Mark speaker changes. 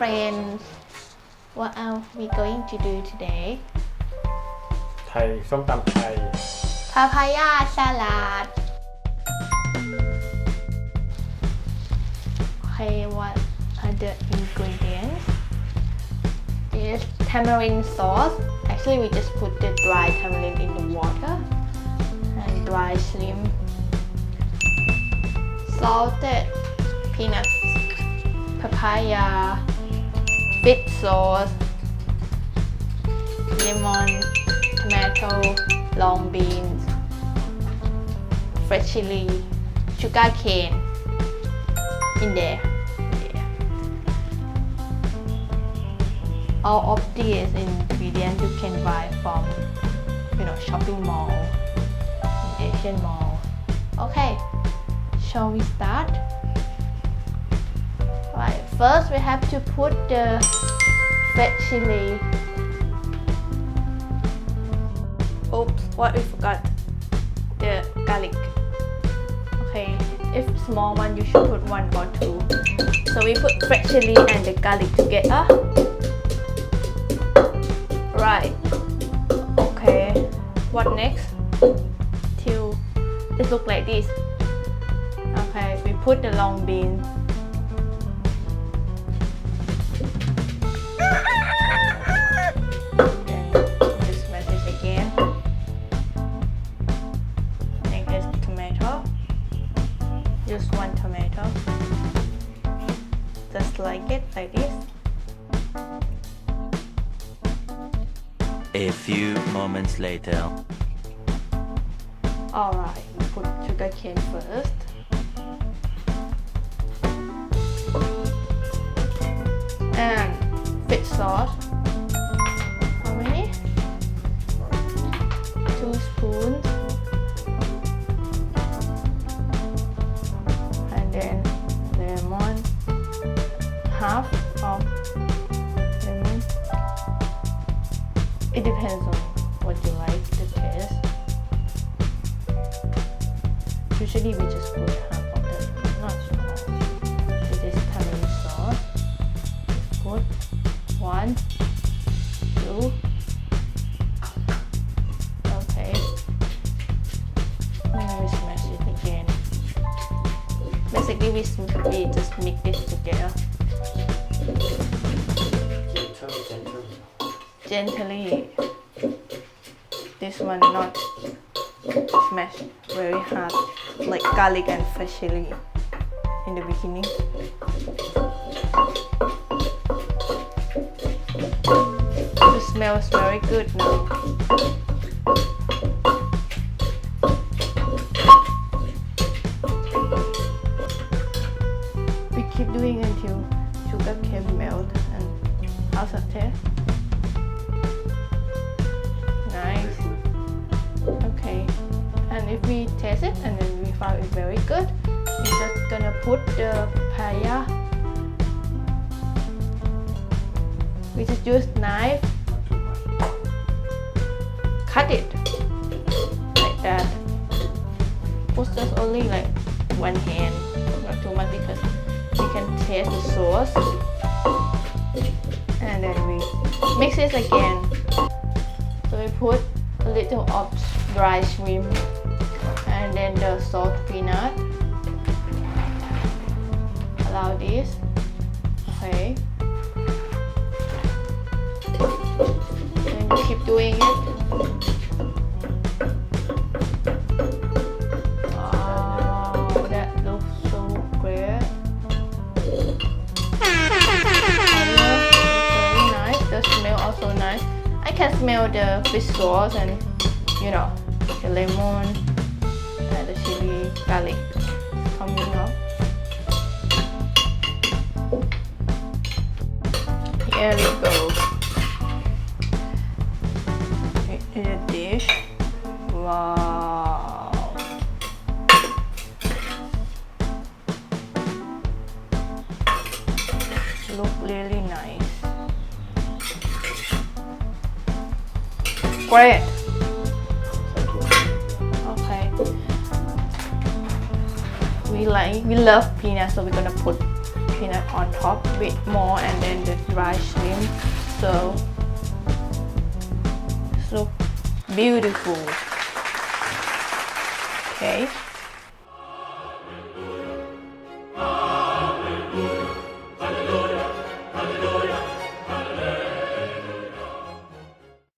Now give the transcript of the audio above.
Speaker 1: friends, what are we going to do today?
Speaker 2: ไทยส้มตำไทย
Speaker 1: Papaya salad. Okay, what are the ingredients? This tamarind sauce. Actually, we just put the dry tamarind in the water and dry shrimp. Salted peanuts, papaya, fish sauce, lemon, tomato, long beans, fresh chili, sugar cane in there. All of these ingredients you can buy from shopping mall, Asian mall. Okay, shall we start? Right, first we have to put the fresh chili. Oops, what we forgot? The garlic. Okay, if small one you should put 1 or 2. So we put fresh chili and the garlic together. Right. Okay. What next? Till it look like this. Okay, we put the long bean. Then just mash it again. Next is tomato. Just 1 tomato. Just like it, like this.
Speaker 3: A few moments later.
Speaker 1: Alright, we put sugar cane first. And fish sauce. How many? 2 spoons. And then lemon. Half of lemon. It depends on what you like the taste. Usually we just put half of the lemon, not small. This is tamarind sauce. Put 1, 2. Okay. And we smash it again. Basically we just mix this together. Gently. This one not smash very hard like garlic and fresh chili in the beginning. The smell is very good now. We keep doing until sugar cane melt and how's that taste? Nice. Okay. And if we taste it and then we found it very good, we're just gonna put the papaya. We just use knife, cut it like that. Put just only like 1 hand, not too much because we can taste the sauce. And then we mix it again. So we put a little of dry shrimp and then the salt peanut. Allow this. Okay. Then you keep doing it. Wow, that looks so great. Very nice. The smell also nice. I can smell the fish sauce and the lemon and the chili garlic coming up. Here we go. In a dish. Wow. Look really nice. Great. Okay. We love peanuts, so we're gonna put peanut on top with more and then the dry shrimp. So look beautiful. Okay.